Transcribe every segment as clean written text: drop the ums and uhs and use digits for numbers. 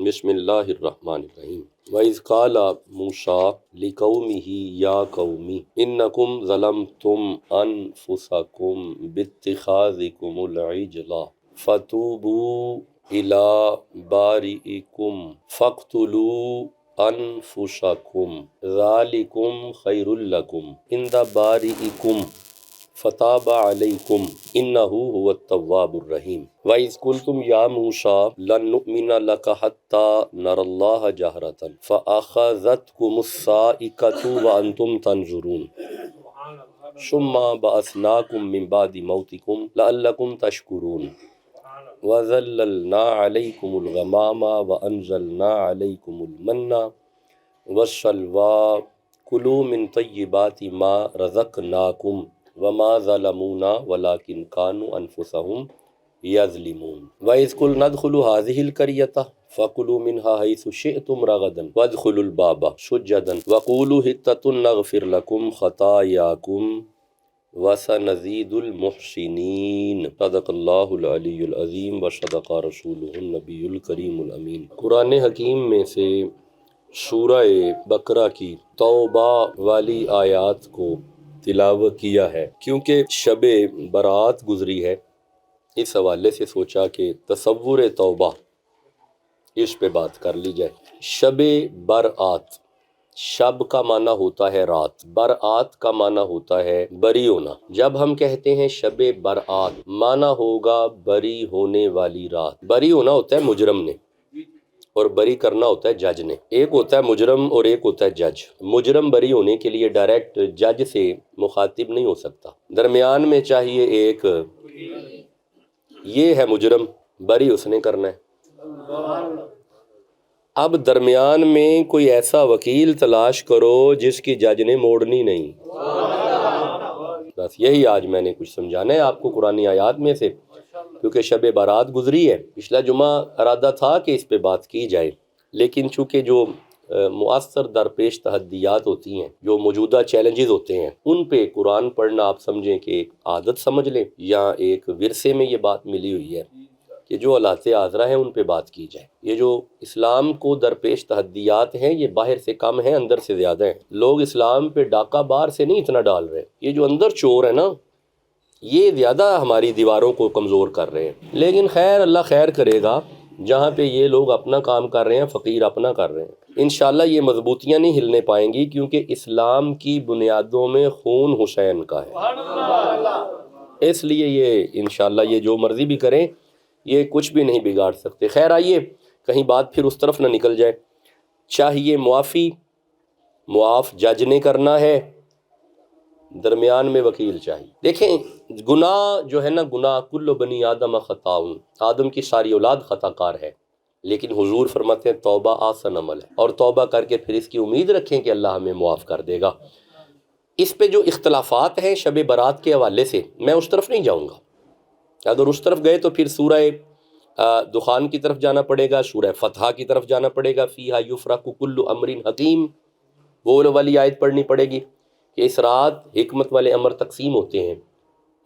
بسم اللہ الرحمن الرحیم وَإِذْ قَالَ مُوسَىٰ لِقَوْمِهِ يَا قَوْمِ إِنَّكُمْ ظَلَمْتُمْ أَنفُسَكُمْ بِاتِّخَاذِكُمُ الْعِجْلَ فَتُوبُوا إِلَىٰ بَارِئِكُمْ فَاقْتُلُوا أَنفُسَكُمْ ذَٰلِكُمْ خَيْرٌ لَكُمْ عِندَ بَارِئِكُمْ فَتَابَ عَلَيْكُمْ إِنَّهُ هُوَ التَّوَّابُ الرَّحِيمُ وَإِذْ قُلْتُمْ يَا مُوسَىٰ لَن نُّؤْمِنَ لَكَ حَتَّىٰ نَرَى اللَّهَ جَهْرَةً فَأَخَذَتْكُمُ الصَّاعِقَةُ وَأَنتُمْ تَنظُرُونَ ثُمَّ بَعَثْنَاكُم مِّن بَعْدِ مَوْتِكُمْ لَعَلَّكُمْ تَشْكُرُونَ وَظَلَّلْنَا عَلَيْكُمُ الْغَمَامَ وَأَنزَلْنَا عَلَيْكُمُ الْمَنَّ وَالسَّلْوَىٰ كُلُوا مِن طَيِّبَاتِ مَا رَزَقْنَاكُمْ وَمَا ظَلَمُونَا وَلَٰكِن كَانُوا أَنفُسَهُمْ يَظْلِمُونَ وَإِذْ قُلْنَا ادْخُلُوا هَٰذِهِ الْقَرْيَةَ فَكُلُوا مِنْهَا حَيْثُ شِئْتُمْ رَغَدًا وَادْخُلُوا الْبَابَ سُجَّدًا وَقُولُوا حِطَّةٌ نَغْفِرْ لَكُمْ خَطَايَاكُمْ وَسَنَزِيدُ الْمُحْسِنِينَ صدق اللہ العلی العظیم وصدق رسولہ النبی الکریم الامین۔ قرآن حکیم میں سے سورہ بقرہ کی توبہ والی آیات کو تلاوت کیا ہے، کیونکہ شب برات گزری ہے، اس حوالے سے سوچا کہ تصور توبہ اس پہ بات کر لی جائے۔ شب برات، شب کا معنی ہوتا ہے رات، برات کا معنی ہوتا ہے بری ہونا۔ جب ہم کہتے ہیں شب برات، معنی ہوگا بری ہونے والی رات۔ بری ہونا ہوتا ہے مجرم نے، اور بری کرنا ہوتا ہے جج نے۔ ایک ہوتا ہے مجرم اور ایک ہوتا ہے جج۔ مجرم بری ہونے کے لیے ڈائریکٹ جج سے مخاطب نہیں ہو سکتا، درمیان میں چاہیے ایک، یہ ہے مجرم، بری اس نے کرنا ہے۔ اب درمیان میں کوئی ایسا وکیل تلاش کرو جس کی جج نے موڑنی نہیں۔ بس یہی آج میں نے کچھ سمجھانا ہے آپ کو قرآنی آیات میں سے، کیونکہ شب برات گزری ہے۔ پچھلا جمعہ ارادہ تھا کہ اس پہ بات کی جائے، لیکن چونکہ جو مؤثر درپیش تحدیات ہوتی ہیں، جو موجودہ چیلنجز ہوتے ہیں، ان پہ قرآن پڑھنا آپ سمجھیں کہ ایک عادت سمجھ لیں، یا ایک ورثے میں یہ بات ملی ہوئی ہے کہ جو حالات حاضرہ ہیں ان پہ بات کی جائے۔ یہ جو اسلام کو درپیش تحدیات ہیں، یہ باہر سے کم ہیں، اندر سے زیادہ ہیں۔ لوگ اسلام پہ ڈاکہ باہر سے نہیں اتنا ڈال رہے، یہ جو اندر چور ہے نا، یہ زیادہ ہماری دیواروں کو کمزور کر رہے ہیں۔ لیکن خیر، اللہ خیر کرے گا، جہاں پہ یہ لوگ اپنا کام کر رہے ہیں، فقیر اپنا کر رہے ہیں، انشاءاللہ یہ مضبوطیاں نہیں ہلنے پائیں گی، کیونکہ اسلام کی بنیادوں میں خون حسین کا ہے۔ اس لیے یہ انشاءاللہ یہ جو مرضی بھی کریں، یہ کچھ بھی نہیں بگاڑ سکتے۔ خیر، آئیے کہیں بات پھر اس طرف نہ نکل جائے۔ چاہیے معافی، معاف جج نے کرنا ہے، درمیان میں وکیل چاہیے۔ دیکھیں، گناہ جو ہے نا، گناہ کل بنی آدم خطاؤن، آدم کی ساری اولاد خطا کار ہے، لیکن حضور فرماتے ہیں توبہ آسن عمل ہے، اور توبہ کر کے پھر اس کی امید رکھیں کہ اللہ ہمیں معاف کر دے گا۔ اس پہ جو اختلافات ہیں شب برات کے حوالے سے، میں اس طرف نہیں جاؤں گا۔ اگر اس طرف گئے تو پھر سورہ دخان کی طرف جانا پڑے گا، سورہ فتح کی طرف جانا پڑے گا، فیہا یفرق کل امر حکیم، وہ والی آیت پڑھنی پڑے گی کہ اس رات حکمت والے امر تقسیم ہوتے ہیں،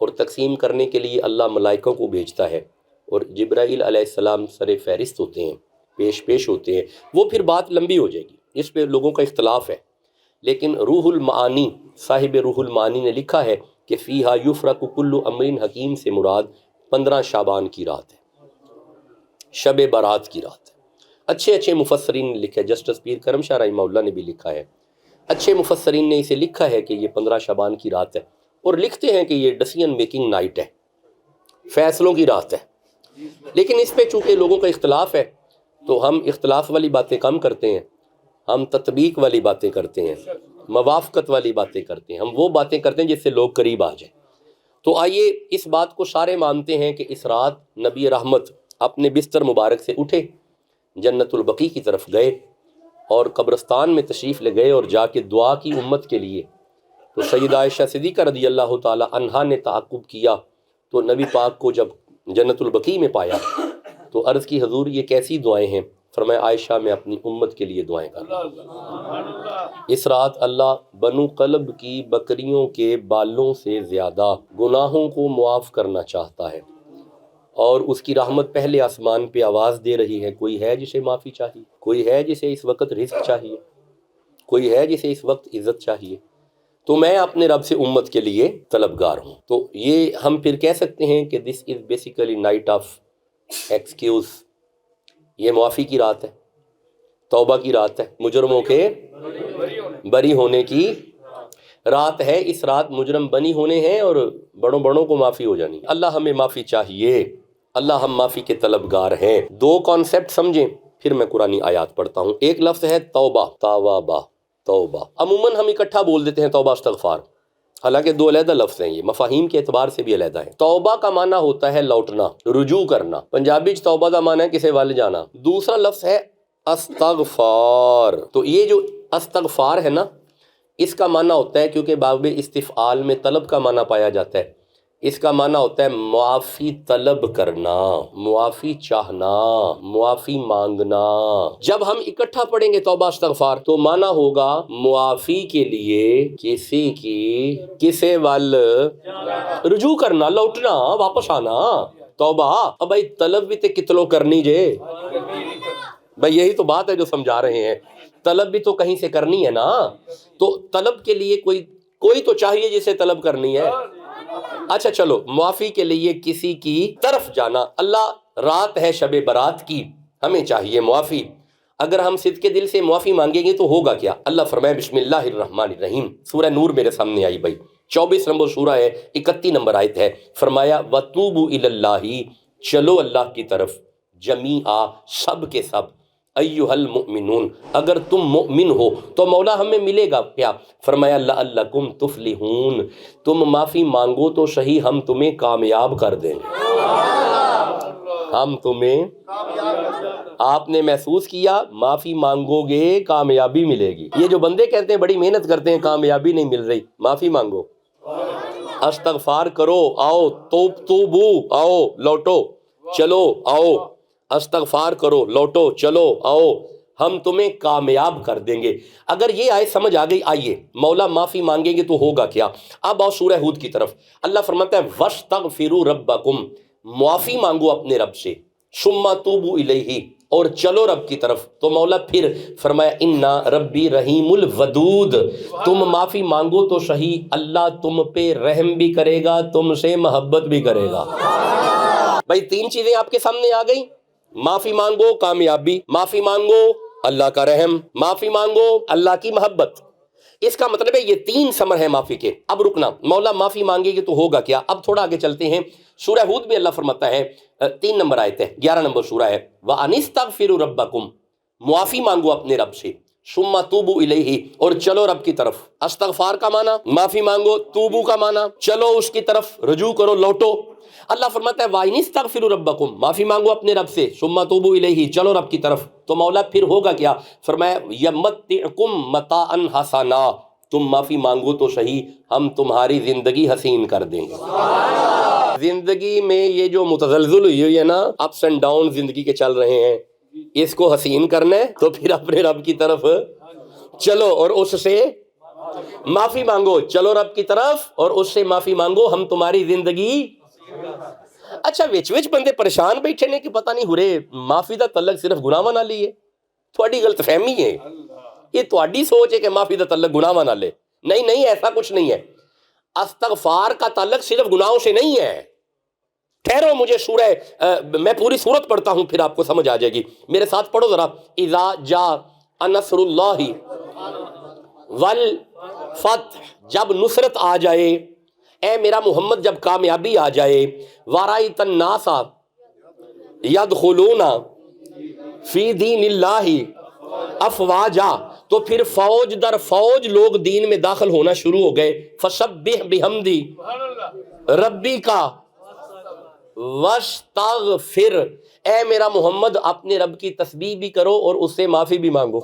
اور تقسیم کرنے کے لیے اللہ ملائکوں کو بھیجتا ہے، اور جبرائیل علیہ السلام سر فہرست ہوتے ہیں، پیش ہوتے ہیں۔ وہ پھر بات لمبی ہو جائے گی، اس پہ لوگوں کا اختلاف ہے، لیکن روح المعانی، صاحب روح المعانی نے لکھا ہے کہ فیہا یفرق کل امر حکیم سے مراد 15 شعبان کی رات ہے، شب برات کی رات ہے۔ اچھے مفسرین نے لکھا ہے، جسٹس پیر کرم شاہ رحمہ اللہ نے بھی لکھا ہے، اچھے مفسرین نے اسے لکھا ہے کہ یہ 15 شعبان کی رات ہے، اور لکھتے ہیں کہ یہ ڈیسیژن میکنگ نائٹ ہے، فیصلوں کی رات ہے۔ لیکن اس پہ چونکہ لوگوں کا اختلاف ہے، تو ہم اختلاف والی باتیں کم کرتے ہیں، ہم تطبیق والی باتیں کرتے ہیں، موافقت والی باتیں کرتے ہیں، ہم وہ باتیں کرتے ہیں جس سے لوگ قریب آ جائیں۔ تو آئیے، اس بات کو سارے مانتے ہیں کہ اس رات نبی رحمت اپنے بستر مبارک سے اٹھے، جنت البقیع کی طرف گئے، اور قبرستان میں تشریف لے گئے، اور جا کے دعا کی امت کے لیے۔ تو سیدہ عائشہ صدیقہ رضی اللہ تعالی عنہا نے تعاقب کیا، تو نبی پاک کو جب جنت البقیع میں پایا تو عرض کی حضور یہ کیسی دعائیں ہیں؟ فرمایا عائشہ میں اپنی امت کے لیے دعائیں کر رہا ہوں۔ اس رات اللہ بنو قلب کی بکریوں کے بالوں سے زیادہ گناہوں کو معاف کرنا چاہتا ہے، اور اس کی رحمت پہلے آسمان پہ آواز دے رہی ہے، کوئی ہے جسے معافی چاہیے، کوئی ہے جسے اس وقت رزق چاہیے، کوئی ہے جسے اس وقت عزت چاہیے، تو میں اپنے رب سے امت کے لیے طلبگار ہوں۔ تو یہ ہم پھر کہہ سکتے ہیں کہ this is basically night of excuse, یہ معافی کی رات ہے، توبہ کی رات ہے، مجرموں کے بری ہونے کی رات ہے۔ اس رات مجرم بنی ہونے ہیں اور بڑوں بڑوں کو معافی ہو جانی۔ اللہ ہمیں معافی چاہیے، اللہ ہم معافی کے طلبگار ہیں۔ دو کانسیپٹ سمجھیں پھر میں قرآنی آیات پڑھتا ہوں۔ ایک لفظ ہے توبہ، تاوابہ، توبہ۔ عموماً ہم اکٹھا بول دیتے ہیں توبہ استغفار، حالانکہ دو علیحدہ لفظ ہیں، یہ مفاہیم کے اعتبار سے بھی علیحدہ ہے۔ توبہ کا معنی ہوتا ہے لوٹنا، رجوع کرنا، پنجابی توبہ کا معنی ہے کسی ول جانا۔ دوسرا لفظ ہے استغفار، تو یہ جو استغفار ہے نا، اس کا معنی ہوتا ہے، کیونکہ باب استفعال میں طلب کا معنی پایا جاتا ہے، اس کا معنی ہوتا ہے معافی طلب کرنا، معافی چاہنا، معافی مانگنا۔ جب ہم اکٹھا پڑھیں گے توبہ استغفار تو معنی ہوگا معافی کے لیے کسی کی کسے وال رجوع کرنا، لوٹنا، واپس آنا، توبہ۔ اب بھائی طلب بھی تے کتلوں کرنی جے، بھائی یہی تو بات ہے جو سمجھا رہے ہیں، طلب بھی تو کہیں سے کرنی ہے نا، تو طلب کے لیے کوئی تو چاہیے جسے طلب کرنی ہے۔ اچھا چلو، معافی کے لیے کسی کی طرف جانا، اللہ رات ہے شب برات کی، ہمیں چاہیے معافی۔ اگر ہم صدق کے دل سے معافی مانگیں گے تو ہوگا کیا؟ اللہ فرمائے بسم اللہ الرحمن الرحیم، سورہ نور میرے سامنے آئی بھائی، 24 نمبر سورہ ہے، 31 نمبر آیت ہے، فرمایا وَتُوبُوا إِلَى اللَّهِ، چلو اللہ کی طرف، جمیعا، سب کے سب، ایھا المؤمنون، اگر تم مؤمن ہو تو مولا ہمیں ملے گا کیا؟ فرمایا لعلکم تفلحون، تم معافی مانگو تو صحیح، ہم تمہیں کامیاب کر دیں گے، ہم تمہیں، آپ نے محسوس کیا معافی مانگو گے کامیابی ملے گی۔ یہ جو بندے کہتے ہیں بڑی محنت کرتے ہیں کامیابی نہیں مل رہی، معافی مانگو، استغفار کرو، آؤ توبو، آؤ لوٹو، چلو آؤ، استغفار کرو، لوٹو، چلو آؤ، ہم تمہیں کامیاب کر دیں گے۔ اگر یہ آئے سمجھ آ گئی، آئیے مولا معافی مانگیں گے تو ہوگا کیا؟ اب آؤ سورہ ہود کی طرف، اللہ فرماتا ہے وَاسْتَغْفِرُوا رَبَّكُمْ، معافی مانگو اپنے رب سے، ثُمَّ تُوبُوا إِلَيْهِ، اور چلو رب کی طرف، تو مولا پھر فرمایا اِنَّا رَبِّي رَحِيمُ الْوَدُودُ، تم معافی مانگو تو صحیح، اللہ تم پہ رحم بھی کرے گا، تم سے محبت بھی کرے گا۔ بھائی تین چیزیں آپ کے سامنے آ گئی، معافی مانگو کامیابی، معافی مانگو اللہ کا رحم، معافی مانگو اللہ کی محبت۔ اس کا مطلب ہے یہ تین ثمر ہیں معافی کے۔ اب رکنا، مولا معافی مانگے گے تو ہوگا کیا؟ اب تھوڑا آگے چلتے ہیں، سورہ ہود میں اللہ فرماتا ہے، 3 نمبر آیت ہے، 11 نمبر سورہ ہے، وَأَنِ اسْتَغْفِرُوا رَبَّكُمْ، معافی مانگو اپنے رب سے، ثُمَّ تُوبُوا إِلَيْهِ، اور چلو رب کی طرف۔ استغفار کا معنی معافی مانگو، توبو کا معنی چلو اس کی طرف، رجوع کرو، لوٹو۔ اللہ فرماتا ہے وَإِنِ اسْتَغْفِرُوا رَبَّكُمْ، معافی مانگو اپنے رب سے، ثُمَّ تُوبُوا إِلَيْهِ، چلو رب کی طرف، تو مولا پھر ہوگا کیا؟ فرمایا يَمَتِّعْكُمْ مَتَاعًا حَسَنًا، تم معافی مانگو تو صحیح، ہم تمہاری زندگی حسین کر دیں گے۔ زندگی میں یہ جو متزلزل ہوئی ہے نا، اپس اینڈ ڈاؤن زندگی کے چل رہے ہیں، اس کو حسین کرنا ہے تو پھر اپنے رب کی طرف چلو اور اس سے معافی مانگو، چلو رب کی طرف اور اس سے معافی مانگو، ہم تمہاری زندگی۔ اچھا وچ بندے پریشان بیٹھے نے کہ پتہ نہیں ہورے معافی دا تعلق صرف گناہ نال ہی ہے، تھوڑی غلط فہمی ہے، یہ تھوڑی سوچ ہے کہ معافی دا تعلق گناہ نال ہے، نہیں ایسا کچھ نہیں ہے۔ استغفار کا تعلق صرف گناہوں سے نہیں ہے۔ ٹھہرو، مجھے سورہ میں پوری سورت پڑھتا ہوں پھر آپ کو سمجھ آ جائے گی، میرے ساتھ پڑھو ذرا، اذا جاء نصر اللہ والفتح، جب نصرت آ جائے، اے میرا محمد جب کامیابی آ جائے، وَرَأَيْتَ النَّاسَ يَدْخُلُونَ فِي دِينِ اللَّهِ افواجا، تو پھر فوج در فوج لوگ دین میں داخل ہونا شروع ہو گئے، فسبح بحمدی ربک واستغفر، اے میرا محمد اپنے رب کی تسبیح بھی کرو اور اس سے معافی بھی مانگو۔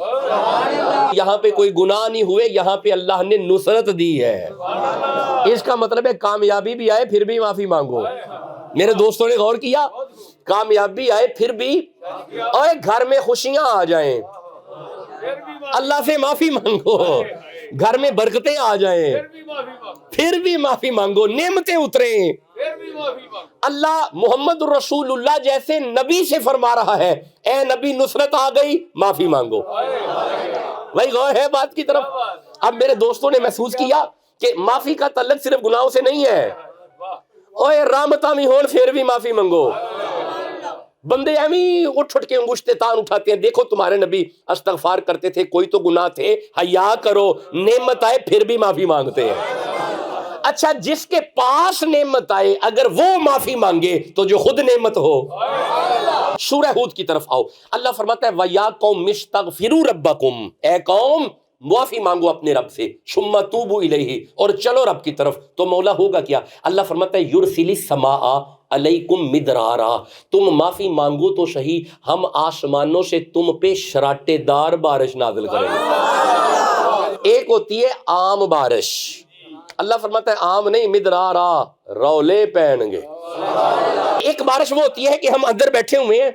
یہاں پہ کوئی گناہ نہیں ہوئے، یہاں پہ اللہ نے نصرت دی ہے، اس کا مطلب ہے کامیابی بھی آئے پھر بھی معافی مانگو۔ میرے دوستوں نے غور کیا، کامیابی آئے پھر بھی، اور گھر میں خوشیاں آ جائیں اللہ سے معافی مانگو، گھر میں برکتیں آ جائیں پھر بھی معافی مانگو، نعمتیں اتریں اللہ محمد الرسول اللہ جیسے نبی سے فرما رہا ہے اے نبی نصرت آ گئی معافی مانگو. وہی غور ہے بات کی طرف. اب میرے دوستوں نے محسوس کیا کہ معافی کا تعلق صرف گناہوں سے نہیں ہے. اوے رحمتاں بھی ہون پھر بھی معافی منگو. بندے ایویں اٹھ کے انگشتے تان اٹھاتے ہیں دیکھو تمہارے نبی استغفار کرتے تھے کوئی تو گناہ تھے حیا کرو, نعمت آئے پھر بھی معافی مانگتے ہیں. اچھا جس کے پاس نعمت آئے اگر وہ معافی مانگے تو جو خود نعمت ہو. سورہ ہود کی طرف آؤ. اللہ فرماتا ہے وَيَا قَوْمِ اسْتَغْفِرُوا رَبَّكُمْ, اے قوم معافی مانگو اپنے رب سے, ثُمَّ تُوبُوا إِلَيْهِ, اور چلو رب کی طرف. تو مولا ہوگا کیا؟ اللہ فرماتا ہے يُرْسِلِ السَّمَاءَ عَلَيْكُمْ مِدْرَارًا, تم معافی مانگو تو صحیح, ہم آسمانوں سے تم پہ شراٹے دار بارش نازل کریں گے. ایک ہوتی ہے عام بارش, اللہ فرماتا ہے عام نہیں مدرارا, رولے پہن گے. ایک بارش وہ ہوتی ہے کہ ہم اندر بیٹھے ہوئے ہیں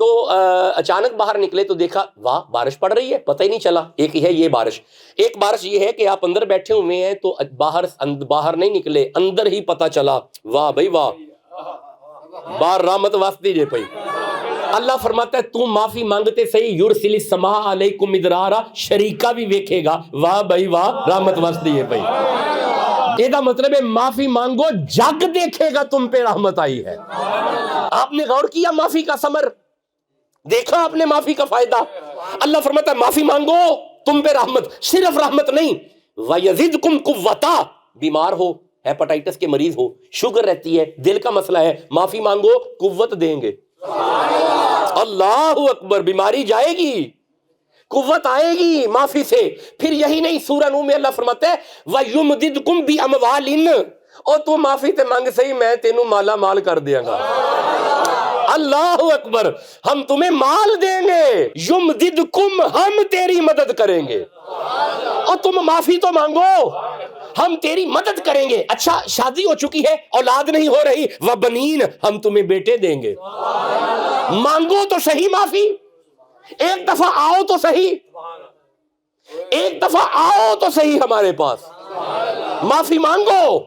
تو اچانک باہر نکلے تو دیکھا واہ بارش پڑ رہی ہے, پتہ ہی نہیں چلا. ایک ہے یہ بارش. ایک بارش یہ ہے کہ آپ اندر بیٹھے ہوئے ہیں تو باہر نہیں نکلے, اندر ہی پتہ چلا واہ بھائی واہ باہر رحمت واسطی جے پئی. اللہ فرماتا ہے تم معافی مانگتے صحیح, یرسل السماء علیکم مدرارا, شریکہ بھی ویکھے گا واہ بھائی واہ رحمت واسطی ہے بھائی. یہ کا مطلب ہے معافی مانگو جگ دیکھے گا تم پہ رحمت آئی ہے. آپ نے غور کیا معافی کا ثمر دیکھا, آپ نے معافی کا فائدہ. اللہ فرماتا ہے معافی مانگو تم پہ رحمت, صرف رحمت نہیں وَيَزِدْكُمْ قُوَّةً, بیمار ہو ہیپاٹائٹس کے مریض ہو, شوگر رہتی ہے, دل کا مسئلہ ہے, معافی مانگو قوت دیں گے. اللہ اکبر, بیماری جائے گی, قوت آئے گی معافی سے. پھر یہی نہیں, سورہ نور میں اللہ فرماتا ہے وَيُمْدِدْكُمْ بِأَمْوَالٍ, اور تو معافی تے مانگ صحیح میں تینوں مالا مال کر دیاں گا. اللہ اکبر, ہم تمہیں مال دیں گے, یمددکم, ہم تیری مدد کریں گے. اور تم معافی تو مانگو ہم تیری مدد کریں گے. اچھا شادی ہو چکی ہے اولاد نہیں ہو رہی, وبنین, ہم تمہیں بیٹے دیں گے. مانگو تو صحیح معافی, ایک دفعہ آؤ تو صحیح, ایک دفعہ آؤ تو صحیح ہمارے پاس, معافی مانگو.